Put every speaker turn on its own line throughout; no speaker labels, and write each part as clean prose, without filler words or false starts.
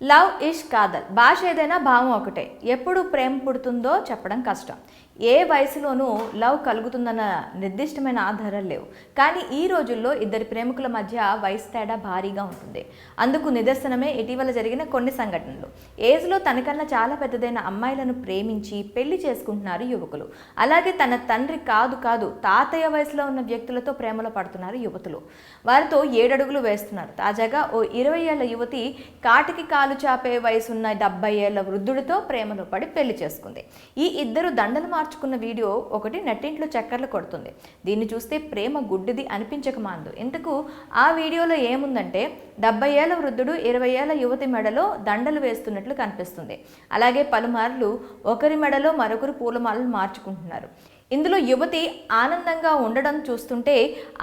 Love ఇష్ కాదల్ భాష ఏదైనా భావం ఒకటే. ఎప్పుడు ప్రేమ పుడుతుందో చెప్పడం కష్టం. ఏ వయసులోనూ లవ్ కలుగుతుందన్న నిర్దిష్టమైన ఆధారాలు లేవు. కానీ ఈ రోజుల్లో ఇద్దరి ప్రేమికుల మధ్య వయసు తేడా భారీగా ఉంటుంది. అందుకు నిదర్శనమే ఇటీవల జరిగిన కొన్ని సంఘటనలు. ఏజ్లో తనకన్నా చాలా పెద్దదైన అమ్మాయిలను ప్రేమించి పెళ్లి చేసుకుంటున్నారు యువకులు. అలాగే తన తండ్రి కాదు తాతయ్య వయసులో ఉన్న వ్యక్తులతో ప్రేమలో పడుతున్నారు యువతులు. వారితో 7 అడుగులు వేస్తున్నారు. తాజాగా ఓ 20 ఏళ్ల యువతి కాటికి కాలు చాపే వయసున్న 70 ఏళ్ల వృద్ధుడితో ప్రేమలో పడి పెళ్లి చేసుకుంది. ఈ ఇద్దరు దండలు మార్చుకున్న వీడియో ఒకటి నెట్టింట్లో చక్కర్లు కొడుతుంది. దీన్ని చూస్తే ప్రేమ గుడ్డిది అనిపించక మాందు. ఇంతకు ఆ వీడియోలో ఏముందంటే 70 ఏళ్ల వృద్ధుడు 20 ఏళ్ల యువతి మెడలో దండలు వేస్తున్నట్లు కనిపిస్తుంది. అలాగే పలుమార్లు ఒకరి మెడలో మరొకరు పూలమాలలు మార్చుకుంటున్నారు. ఇందులో యువతి ఆనందంగా ఉండడం చూస్తుంటే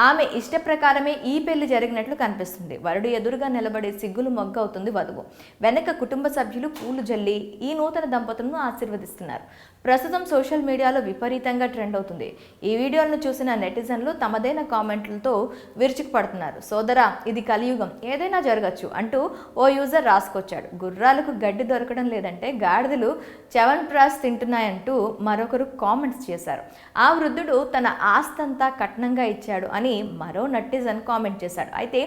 ఆమె ఇష్ట ప్రకారమే ఈ పెళ్లి జరిగినట్లు కనిపిస్తుంది. వరుడు ఎదురుగా నిలబడి సిగ్గులు మొగ్గవుతుంది వధువు. వెనక కుటుంబ సభ్యులు పూలు జల్లి ఈ నూతన దంపతులను ఆశీర్వదిస్తున్నారు. ప్రస్తుతం సోషల్ మీడియాలో విపరీతంగా ట్రెండ్ అవుతుంది. ఈ వీడియోలను చూసిన నెటిజన్లు తమదైన కామెంట్లతో విరుచుకుపడుతున్నారు. సోదరా, ఇది కలియుగం, ఏదైనా జరగచ్చు అంటూ ఓ యూజర్ రాసుకొచ్చాడు. గుర్రాలకు గడ్డి దొరకడం లేదంటే గాడిదలు చవన్ప్రాస్ తింటున్నాయంటూ మరొకరు కామెంట్స్ చేశారు. ఆ వృద్ధుడు తన ఆస్తంతా కట్నంగా ఇచ్చాడు అని మరో నెటిజన్ కామెంట్ చేశాడు. అయితే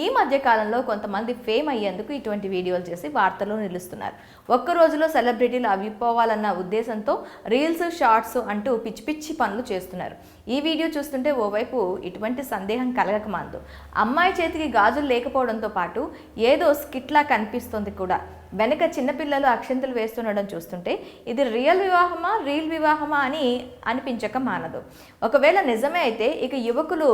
ఈ మధ్య కాలంలో కొంతమంది ఫేమ్ అయ్యేందుకు ఇటువంటి వీడియోలు చేసి వార్తల్లో నిలుస్తున్నారు. ఒక్క రోజులో సెలబ్రిటీలు అవిపోవాలన్న ఉద్దేశంతో రీల్స్, షార్ట్స్ అంటూ పిచ్చి పిచ్చి పనులు చేస్తున్నారు. ఈ వీడియో చూస్తుంటే ఓవైపు ఇటువంటి సందేహం కలగక మాందు. అమ్మాయి చేతికి గాజులు లేకపోవడంతో పాటు ఏదో స్కిట్లా కనిపిస్తుంది కూడా. వెనక చిన్నపిల్లలు అక్షంతలు వేస్తుండడం చూస్తుంటే ఇది రీల్ వివాహమా అని అనిపించక మానదు. ఒకవేళ నిజమే అయితే ఇక యువకులు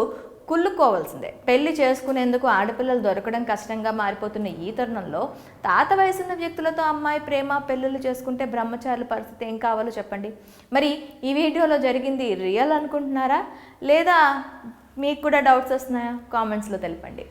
కుళ్ళుకోవాల్సిందే. పెళ్లి చేసుకునేందుకు ఆడపిల్లలు దొరకడం కష్టంగా మారిపోతున్న ఈ తరుణంలో తాత వయసున్న వ్యక్తులతో అమ్మాయి ప్రేమ పెళ్ళిళ్ళు చేసుకుంటే బ్రహ్మచారుల పరిస్థితి ఏం కావాలో చెప్పండి. మరి ఈ వీడియోలో జరిగింది రియల్ అనుకుంటున్నారా, లేదా మీకు కూడా డౌట్స్ వస్తున్నాయా? కామెంట్స్లో తెలపండి.